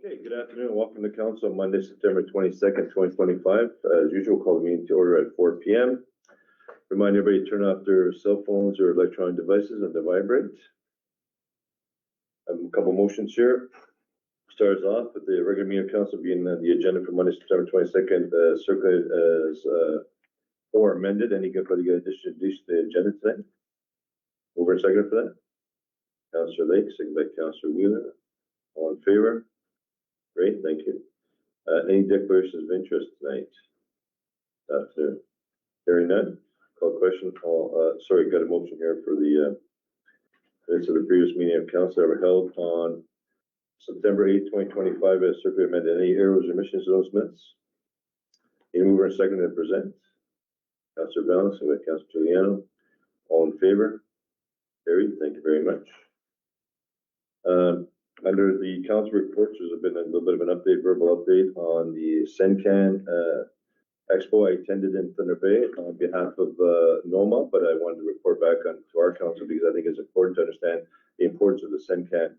Okay, good afternoon. Welcome to Council on Monday, September 22nd, 2025. As usual, call the meeting to order at 4 p.m. Remind everybody to turn off their cell phones or electronic devices and to vibrate. A couple motions here. Starts off with the regular meeting of council being the agenda for Monday, September 22nd, circulated as or amended. Anybody got addition to the agenda today? Over a second for that. Councillor Lake, second by Councillor Wheeler. All in favor? Great, thank you. Any declarations of interest tonight? Afternoon. Hearing none. Call question. Sorry, got a motion here for the minutes of the previous meeting of council that were held on September 8th, 2025 as circulated amended. Any errors or omissions to those minutes? Any mover and second to present? Councillor Valens, second by Councillor Giuliano. All in favor? Carried. Thank you very much. Under the council reports, there's been a little bit of an update, verbal update on the Sencan Expo. I attended in Thunder Bay on behalf of NOMA, but I wanted to report back to our council because I think it's important to understand the importance of the Sencan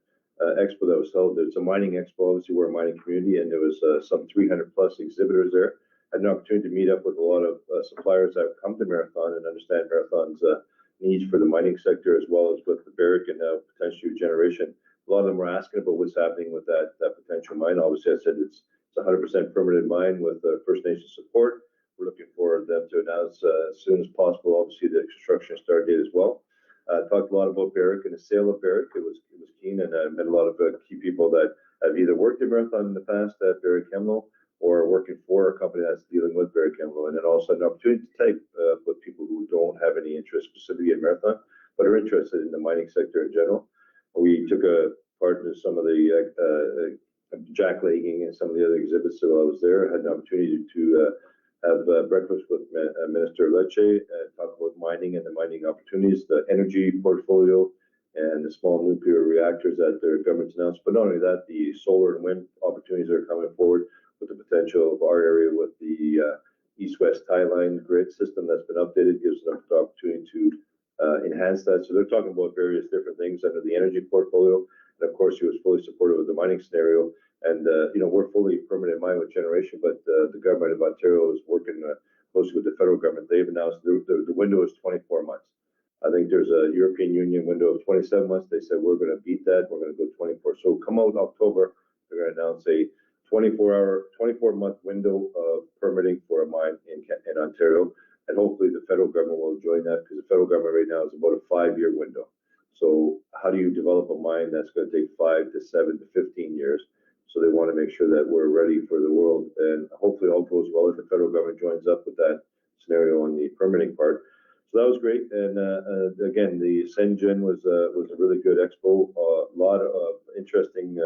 Expo that was held. It's a mining expo. Obviously, we're a mining community, and there was some 300 plus exhibitors there. I had an opportunity to meet up with a lot of suppliers that come to Marathon and understand Marathon's needs for the mining sector as well as with the Barrick and potential generation. A lot of them were asking about what's happening with that potential mine. Obviously, I said it's 100% permitted mine with First Nation support. We're looking for them to announce as soon as possible, obviously, the construction start date as well. Talked a lot about Barrick and the sale of Barrick. It was keen, and I met a lot of key people that have either worked at Marathon in the past at Barrick Hemlo or working for a company that's dealing with Barrick Hemlo. And then also an opportunity to type with people who don't have any interest specifically in Marathon, but are interested in the mining sector in general. We took a part in some of the jacklegging and some of the other exhibits while I was there. I had an opportunity to have breakfast with Minister Lecce and talk about mining and the mining opportunities, the energy portfolio, and the small nuclear reactors that their government's announced. But not only that, the solar and wind opportunities that are coming forward with the potential of our area with the east-west tie line grid system that's been updated gives them the opportunity to enhance that. So they're talking about various different things under the energy portfolio. And of course, he was fully supportive of the mining scenario. And, we're fully permanent mine with generation, but the government of Ontario is working closely with the federal government. They've announced the window is 24 months. I think there's a European Union window of 27 months. They said, we're going to beat that. We're going to go 24. So come out October, they're going to announce a 24-month window of permitting for a mine in Ontario. And hopefully the federal government will join that because the federal government right now is about a 5-year window. So how do you develop a mine that's going to take 5 to 7 to 15 years? So they want to make sure that we're ready for the world. And hopefully all goes well if the federal government joins up with that scenario on the permitting part. So that was great. And again, the Sengen was a really good expo. A lot of interesting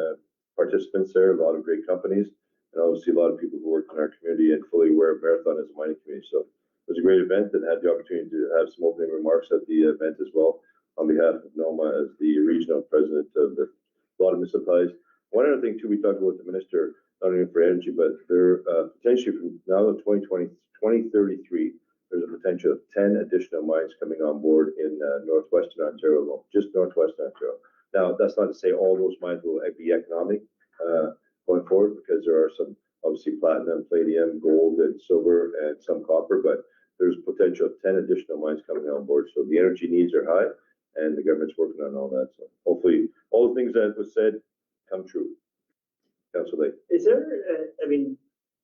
participants there, a lot of great companies, and obviously a lot of people who work in our community and fully aware of Marathon as a mining community. So it was a great event and had the opportunity to have some opening remarks at the event as well on behalf of NOMA as the regional president of a lot of municipalities. One other thing too, we talked about the minister, not only for energy, but there potentially from now to 2033, there's a potential of 10 additional mines coming on board in northwestern Ontario alone, just northwestern Ontario. Now, that's not to say all those mines will be economic going forward, because there are some obviously platinum, palladium, gold, and silver, and some copper, but there's potential of 10 additional mines coming on board. So the energy needs are high, and the government's working on all that. So hopefully all the things that was said come true. Councillor Lake. Is there,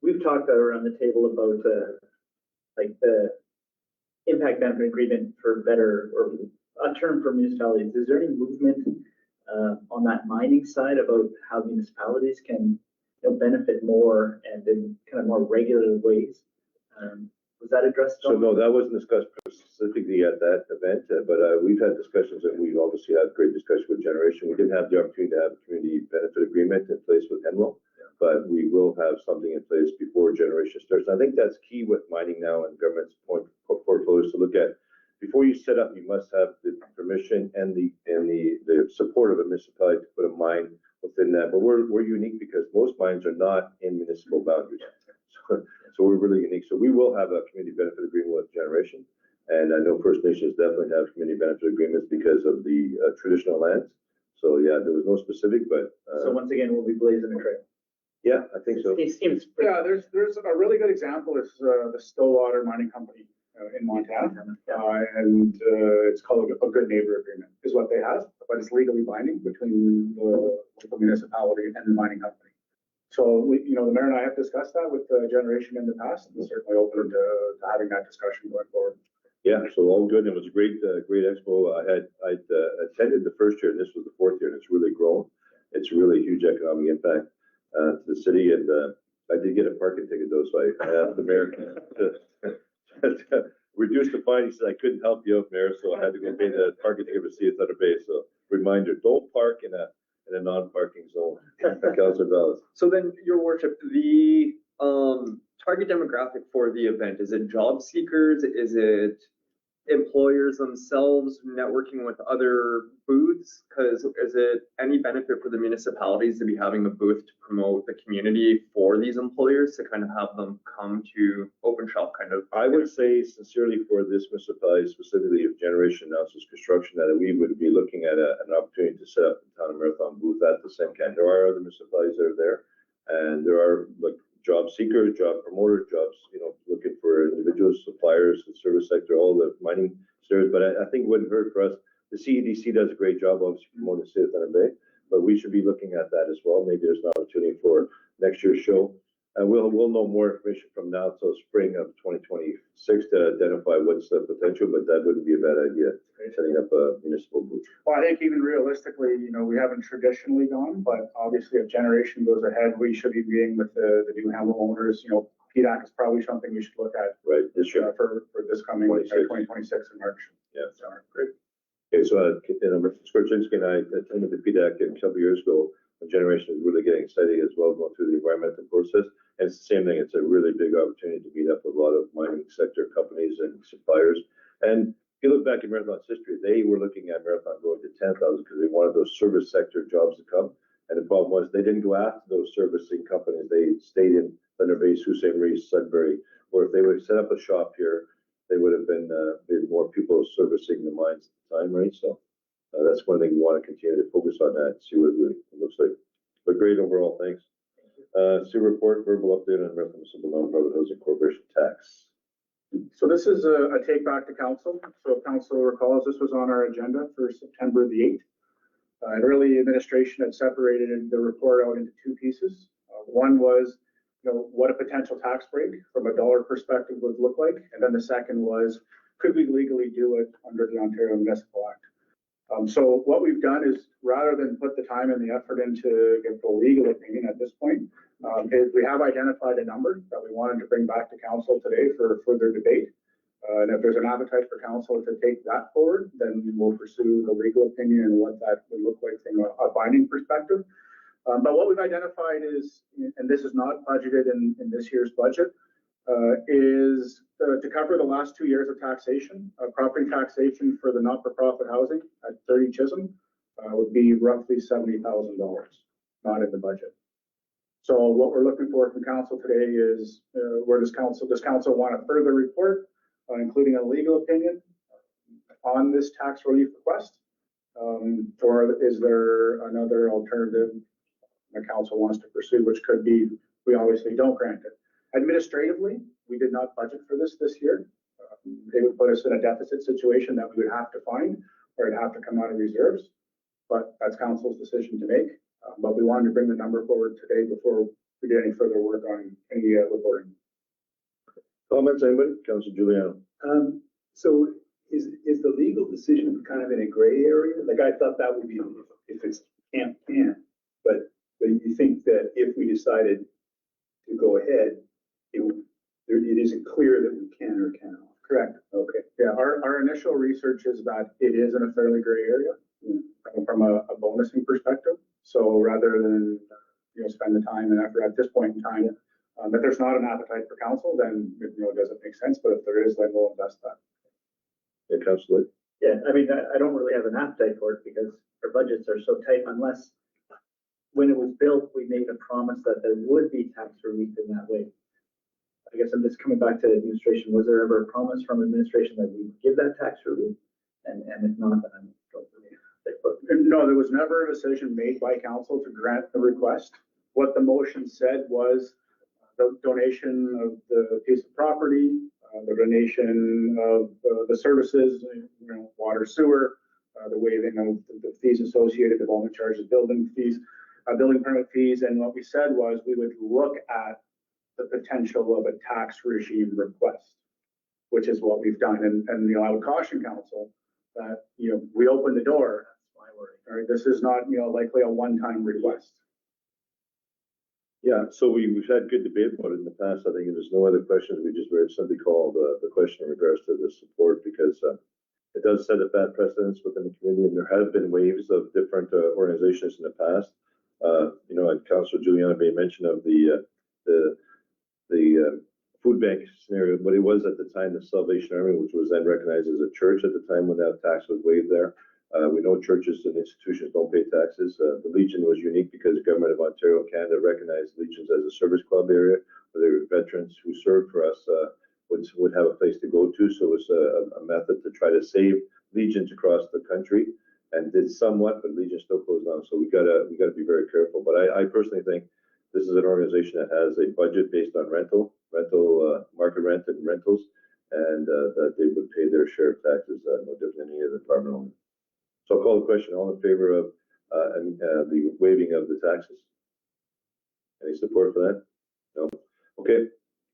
we've talked around the table about like the impact benefit agreement for better, or a term for municipalities. Is there any movement on that mining side about how municipalities can benefit more and in kind of more regular ways? Was that addressed? So no, that wasn't discussed specifically at that event, but we've had discussions, and we've obviously had great discussion with generation. We didn't have the opportunity to have a community benefit agreement in place with Hemlo, but we will have something in place before generation starts. And I think that's key with mining now and government's portfolios to look at. Before you set up, you must have the permission and the support of a municipality to put a mine within that. But we're unique because most mines are not in municipal boundaries. So we're really unique. So we will have a community benefit agreement with generation. And I know First Nations definitely have community benefit agreements because of the traditional lands. So yeah, there was no specific, but so once again, we'll be blazing a trail. Yeah, I think so. It seems. Yeah, there's a really good example is the Stillwater Mining Company in Montana. And it's called a good neighbor agreement is what they have, but it's legally binding between the municipality and the mining company. So we, the mayor and I have discussed that with the generation in the past, and certainly open to having that discussion going forward. Yeah, so all good. It was a great expo. I'd attended the first year, and this was the fourth year, and it's really grown. It's really a huge economic impact to the city, and I did get a parking ticket though, so I asked the mayor to reduce the fine. He said I couldn't help you out, Mayor, so I had to go pay the parking ticket for see Thunder Bay. So reminder: don't park in a non-parking zone. Councilor Bellis. So then, Your Worship, the target demographic for the event, is it job seekers? Is it employers themselves networking with other booths? Because is it any benefit for the municipalities to be having a booth to promote the community for these employers to kind of have them come to open shop kind of? I would say sincerely for this municipality, specifically if Generation announces construction, that we would be looking at an opportunity to set up a town of Marathon booth at the Semcan. There are other municipalities that are there, and there are job seekers, job promoters, jobs, looking for individuals, suppliers, the service sector, all the mining sectors. But I think it wouldn't hurt for us. The CEDC does a great job, obviously, promoting the city of Thunder Bay, but we should be looking at that as well. Maybe there's an opportunity for next year's show. We'll know more information from now till spring of 2026 to identify what's the potential, but that wouldn't be a bad idea, setting up a municipal booth. Well, I think even realistically, we haven't traditionally gone, but obviously if Generation goes ahead, we should be meeting with the new Hamel owners. PDAC is probably something we should look at Right, this year. for this coming 2026 in March. Yeah. So, great. Okay, so Mr. Skorczynski and I attended the PDAC a couple years ago. The Generation is really getting excited as well, going through the environmental process. And it's the same thing. It's a really big opportunity to meet up with a lot of mining sector companies and suppliers. And if you look back at Marathon's history, they were looking at Marathon growing to 10,000 because they wanted those service sector jobs to come. And the problem was they didn't go after those servicing companies. They stayed in Thunder Bay, Sault Ste. Marie, Sudbury, or if they would have set up a shop here, they would have been more people servicing the mines at the time, right? So that's one thing we want to continue to focus on that and see what it looks like. But great overall, thanks. See report, verbal update on Marathon Municipal Non-Profit Housing Corporation tax. So this is a take back to council. So if council recalls, this was on our agenda for September the 8th. And early administration had separated the report out into two pieces. One was, what a potential tax break from a dollar perspective would look like. And then the second was, could we legally do it under the Ontario Municipal Act? So what we've done is, rather than put the time and the effort into get the legal opinion at this point, is we have identified a number that we wanted to bring back to council today for further debate. And if there's an appetite for council to take that forward, then we'll pursue the legal opinion and what that would look like from a binding perspective. But what we've identified is, and this is not budgeted in this year's budget, is to cover the last 2 years of taxation. Property taxation for the not-for-profit housing at 30 Chisholm would be roughly $70,000, not in the budget. So what we're looking for from council today is, does council want a further report, including a legal opinion on this tax relief request? Or is there another alternative the council wants to pursue, which could be, we obviously don't grant it. Administratively, we did not budget for this year. It would put us in a deficit situation that we would have to find, or it'd have to come out of reserves. But that's council's decision to make. But we wanted to bring the number forward today before we did any further work on any reporting. Comments, anybody? Councilor Giuliano. So is the legal decision kind of in a gray area? Like, I thought that would be if it's can't, but you think that if we decided to go ahead, it isn't clear that we can or cannot. Correct. Okay. Yeah, our initial research is that it is in a fairly gray area from a bonusing perspective. So rather than spend the time and effort at this point in time, if there's not an appetite for council, then it doesn't make sense. But if there is, then we'll invest that. Yeah, Councilor. Yeah, I mean, I don't really have an appetite for it because our budgets are so tight, unless when it was built, we made a promise that there would be tax relief in that way. I guess I'm just coming back to administration. Was there ever a promise from administration that we would give that tax relief? And if not, then I don't really. No, there was never a decision made by council to grant the request. what the motion said was the donation of the piece of property, the donation of the services, water, sewer, the waiving of the fees associated, development charges, building fees, building permit fees. And what we said was we would look at the potential of a tax regime request, which is what we've done. And I would caution council that, we open the door. That's my word. All right, this is not, likely a one-time request. Yeah, so we've had good debate about it in the past. I think if there's no other questions, we just very simply call the question in regards to the support, because it does set a bad precedence within the community, and there have been waves of different organizations in the past. And Councilor Juliana made mention of the food bank scenario, but it was at the time the Salvation Army, which was then recognized as a church at the time when that tax was waived there. We know churches and institutions don't pay taxes. The Legion was unique because the government of Ontario and Canada recognized Legions as a service club area where they were veterans who served for us would have a place to go to. So it was a method to try to save Legions across the country, and did somewhat, but Legion still closed down. So we gotta be very careful. But I personally think this is an organization that has a budget based on rental market rent and rentals, and that they would pay their share of taxes, no different than any other department owner. So I'll call the question. All in favor of the waiving of the taxes? Any support for that? No. Okay.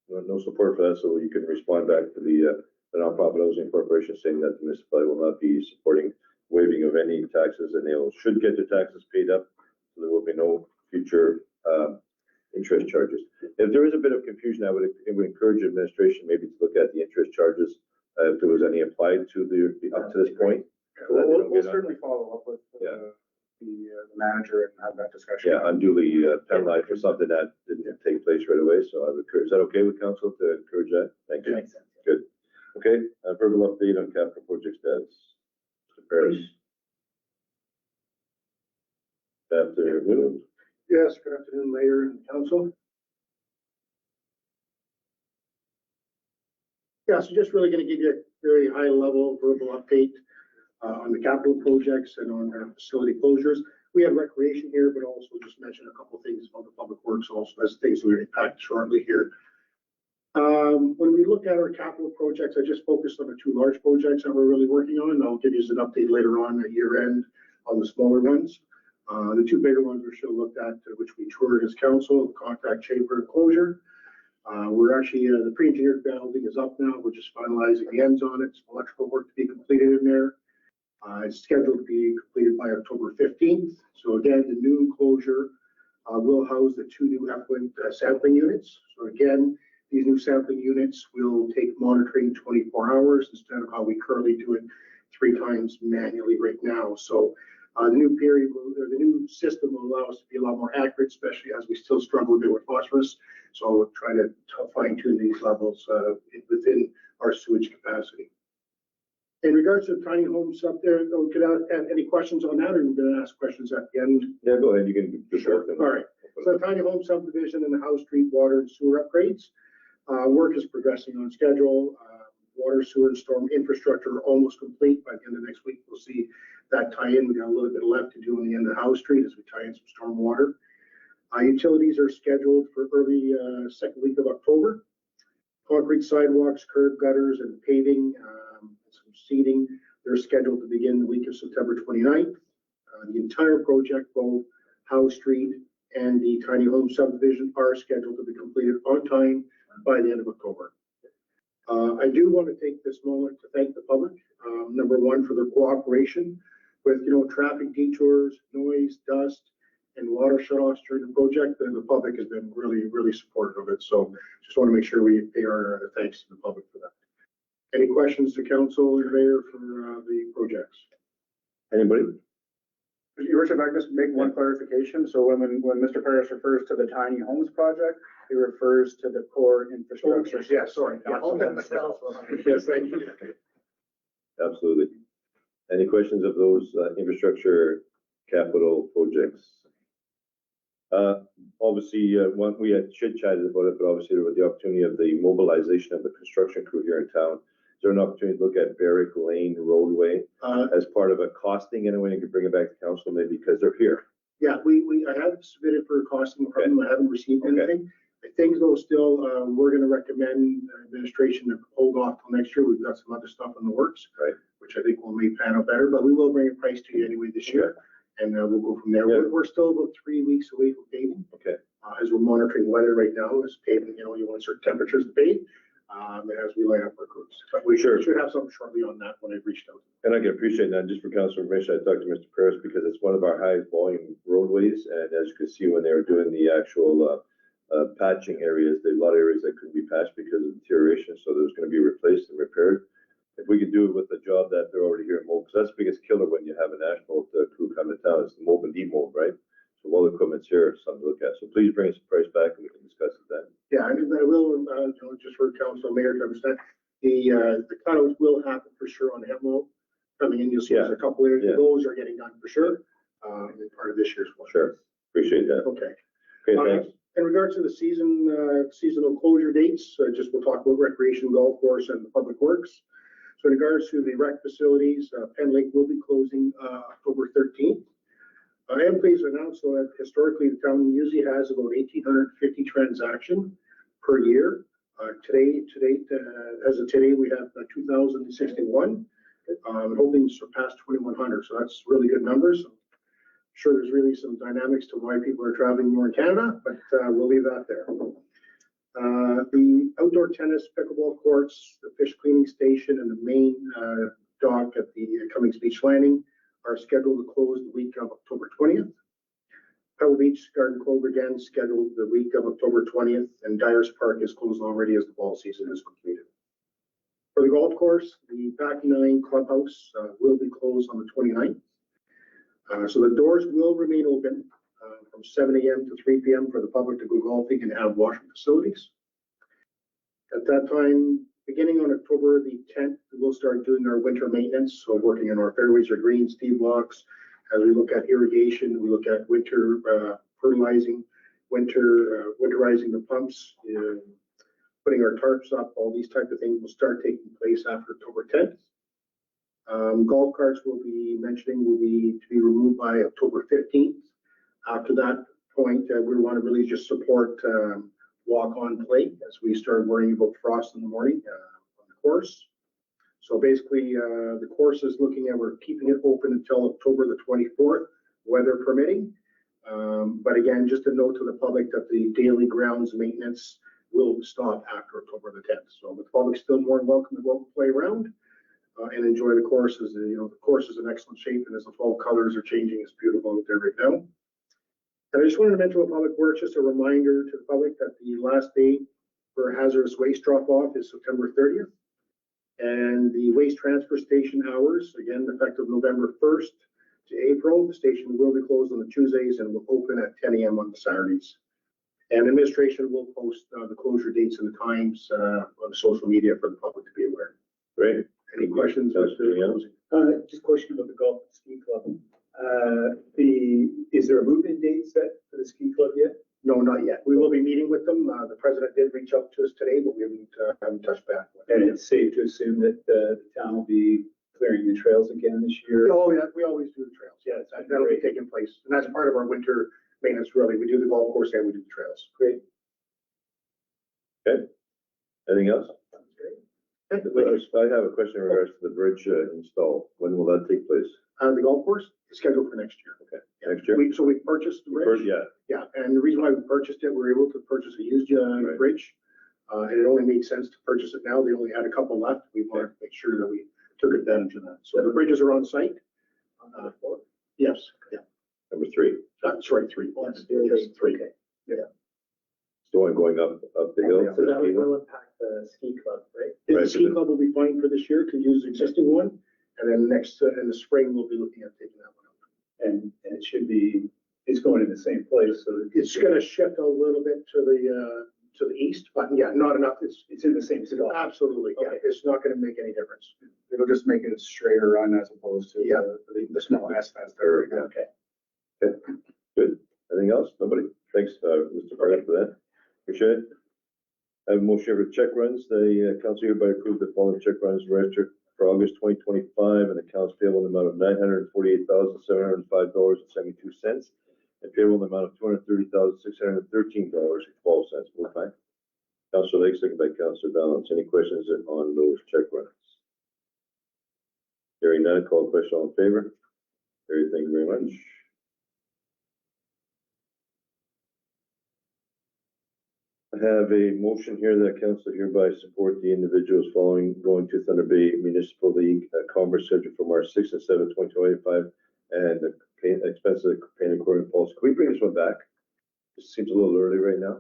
No support for that. So you can respond back to the Nonprofit Housing Corporation saying that the municipality will not be supporting waiving of any taxes, and they should get their taxes paid up, so there will be no future interest charges. If there is a bit of confusion, I would encourage administration maybe to look at the interest charges if there was any applied to up to this point. So that they don't We'll get certainly follow up with Yeah. the manager and have that discussion. Yeah, unduly penalized for something that didn't take place right away. So I would encourage, is that okay with council to encourage that? Thank you. Makes sense. Good. Okay, verbal update on capital project status. Mr. Paris. Good afternoon. Yes, good afternoon, Mayor and Council. Yeah, so just really going to give you a very high level verbal update on the capital projects and on our facility closures. We have recreation here, but also just mention a couple of things about the public works also as things we impact shortly here. When we look at our capital projects, I just focused on the two large projects that we're really working on. I'll give you an update later on at year end on the smaller ones. The two bigger ones we should have looked at, which we toured as council, the contact chamber enclosure. We're actually, the pre-engineered building is up now. We're just finalizing the ends on it. Some electrical work to be completed in there. It's scheduled to be completed by October 15th. So again, the new enclosure will house the two new effluent sampling units. So again, these new sampling units will take monitoring 24 hours instead of how we currently do it 3 times manually right now. So the new period, the new system will allow us to be a lot more accurate, especially as we still struggle a bit with phosphorus. So we'll try to fine tune these levels within our sewage capacity. In regards to tiny homes up there, could I have any questions on that, or are we going to ask questions at the end? Yeah, go ahead. You can do Sure. both. All right. So the tiny home subdivision and the House Street water and sewer upgrades. Work is progressing on schedule. Water, sewer, and storm infrastructure are almost complete. By the end of next week, we'll see that tie in. We got a little bit left to do on the end of House Street as we tie in some storm water. Utilities are scheduled for early second week of October. Concrete sidewalks, curb gutters, and paving, some seeding, they're scheduled to begin the week of September 29th. The entire project, both House Street and the tiny home subdivision, are scheduled to be completed on time by the end of October. I do want to take this moment to thank the public, number one, for their cooperation with, traffic detours, noise, dust, and water shutoffs during the project. And the public has been really, really supportive of it. So just want to make sure we pay our thanks to the public for that. Any questions to council and mayor for the projects? Anybody? Your Worship, I just make one clarification. So when Mr. Paris refers to the tiny homes project, he refers to the core infrastructure. Yeah, sorry. Yes, thank you. Absolutely. Any questions of those infrastructure capital projects? Obviously, we had chit-chatted about it, but obviously there was the opportunity of the mobilization of the construction crew here in town. Is there an opportunity to look at Barrick Lane roadway as part of a costing anyway? You could bring it back to council maybe because they're here. Yeah, I have submitted for costing from them. I haven't received Okay. anything. I think though still, we're gonna recommend administration to hold off till next year. We've got some other stuff in the works. Right. Which I think will make pan out better, but we will bring a price to you anyway this year. And we'll go from there. Yeah. We're still about 3 weeks away from paving. Okay. As we're monitoring weather right now, as paving, you know, you want certain temperatures to pave, as we line up our crews. But we Sure. should have something shortly on that when I've reached out. And I can appreciate that, just for council information, I talked to Mr. Paris because it's one of our highest volume roadways, and as you can see, when they were doing the actual patching areas, there are a lot of areas that couldn't be patched because of deterioration, so there's gonna be replaced and repaired. If we could do it with the job that they're already here in mold, because that's the biggest killer when you have an asphalt crew come to town, is the mold and demold, right? So all the equipment's here, something to look at, so please bring us a price back and we can discuss it then. Yeah, and I will, you know, just for council mayor to understand, the cutouts will happen for sure on Hemlo coming in. You'll see there's a couple areas, Yeah. those are getting done for sure. And part of this year's one. Sure, appreciate that. Okay. Okay, thanks. In regards to the seasonal closure dates, just we'll talk about recreation, golf course and the public works. So in regards to the rec facilities, Penn Lake will be closing, October 13th. I am pleased to announce though that historically the town usually has about 1,850 transactions per year. To date, as of today, we have 2,061. Hoping to surpass 2,100. So that's really good numbers. Sure, there's really some dynamics to why people are traveling more in Canada, but we'll leave that there. The outdoor tennis, pickleball courts, the fish cleaning station, and the main dock at the Cummings Beach Landing are scheduled to close the week of October 20th. Pebble Beach Garden Club again scheduled the week of October 20th, and Dyers Park is closed already as the ball season is completed. For the golf course, the Back Nine Clubhouse will be closed on the 29th. So the doors will remain open from 7 a.m. to 3 p.m. for the public to go golfing and have washing facilities. At that time, beginning on October the 10th, we'll start doing our winter maintenance. So working on our fairways, our greens, tee blocks. As we look at irrigation, we look at winter fertilizing, winterizing the pumps, putting our tarps up, all these type of things will start taking place after October 10th. Golf carts will be to be removed by October 15th. After that point, we want to really just support walk-on play as we start worrying about frost in the morning on the course. So basically, the course is looking at, we're keeping it open until October the 24th, weather permitting. But again, just a note to the public that the daily grounds maintenance will stop after October the 10th. So the public's still more than welcome to go and play around and enjoy the courses. You know, the course is in excellent shape, and as the fall colors are changing, it's beautiful out there right now. And I just wanted to mention about public works, just a reminder to the public that the last day for hazardous waste drop-off is September 30th. And the waste transfer station hours, again, effective November 1st to April, the station will be closed on the Tuesdays and will open at 10 a.m. on the Saturdays. And administration will post the closure dates and the times on the social media for the public to be aware. Great. Any questions? As to closing? Just a question about the golf and ski club. Is there a move-in date set for the ski club yet? No, not yet. We will be meeting with them. The president did reach out to us today, but we haven't touched back. And it's safe to assume that the town will be clearing the trails again this year? Oh, yeah, we always do the trails. Yeah, that'll be taking place. And that's part of our winter maintenance, really. We do the golf course and we do the trails. Great. Okay. Anything else? Sounds great. I have a question in regards to the bridge install. When will that take place? The golf course is scheduled for next year. Okay, Yeah. next year? So we purchased the bridge. Yeah, Yeah, and the reason why we purchased it, we were able to purchase a used Right. bridge. And it only made sense to purchase it now. They only had a couple left. We wanted to make sure that we took advantage of that. So the bridges are on site. Yes, yeah, number 3. sorry, three. Yes, Just three. Okay. It's the one going up the hill. So that will impact the ski club, right? The Right. ski club will be fine for this year to use the existing one. And then next, in the spring, we'll be looking at taking that one out. And it should be, it's going in the same place, so. It's gonna shift a little bit to the east, but yeah, not enough. It's in the same spot. Absolutely, yeah. Okay. It's not gonna make any difference. It'll just make it a straighter run as opposed to Yeah. the small asphalt there right now. Okay. Good. Anything else? Nobody? Thanks, Mr. Barrett, for that. Appreciate it. I have a motion for check runs. The council hereby approved the following check runs registered for August 2025 and accounts payable in the amount of $948,705.72. and payroll in the amount of $230,613.12. Moved by Councillor Lake, second by Councillor Balance. Any questions on those check runs? Hearing none, call question, all in favor? Carried, thank you very much. I have a motion here that council hereby support the individuals following going to Thunder Bay Municipal League Conference scheduled for March 6th and 7th, 2025, and the expenses paying according to policy. Can we bring this one back? This seems a little early right now.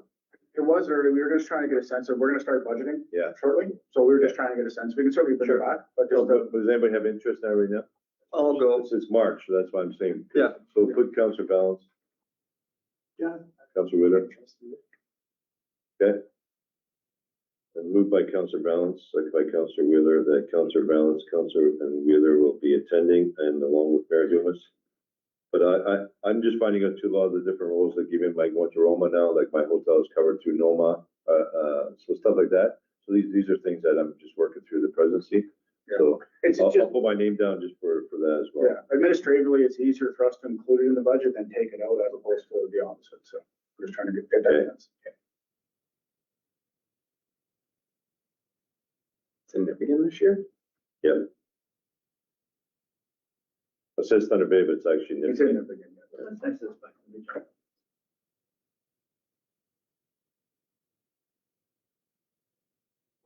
It was early. We were just trying to get a sense of, we're gonna start budgeting Yeah. shortly. So we were just trying to get a sense. We can certainly bring it back, but just, Does anybody have interest now right now? I'll go. It's March, so that's why I'm saying. Yeah. So put Councillor Balance. Yeah. Councillor Wheeler. Okay. And moved by Councillor Balance, second by Councillor Wheeler, that Councillor Balance, Councillor and Wheeler will be attending and along with Mayor Dumas. But I'm just finding out too a lot of the different roles that give me, like going to Roma now, like my hotel is covered through Noma, so stuff like that. So these are things that I'm just working through the presidency. So it's I'll just, put my name down just for that as well. yeah, administratively, it's easier for us to include it in the budget than take it out as opposed to the opposite. So we're just trying to get that Okay. sense. Significant this year? Yep. It says Thunder Bay, but it's actually It's Nipissing. significant. That's nice, that's fine.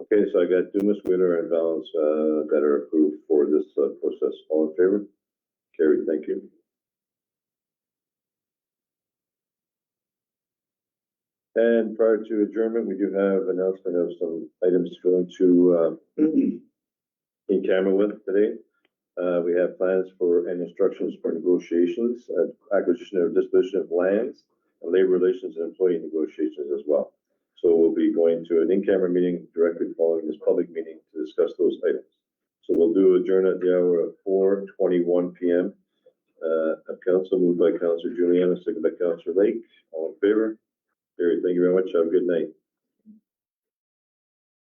Okay, so I got Dumas, Wheeler, and Balance that are approved for this process. All in favor? Carried, thank you. And prior to adjournment, we do have announcement of some items to go into in camera with today. We have plans for and instructions for negotiations, acquisition or disposition of lands, and labor relations and employee negotiations as well. So we'll be going to an in-camera meeting directly following this public meeting to discuss those items. So we'll do adjourn at the hour of 4:21 p.m. Council moved by Councillor Juliana, second by Councillor Lake. All in favor? Carried. Thank you very much. Have a good night.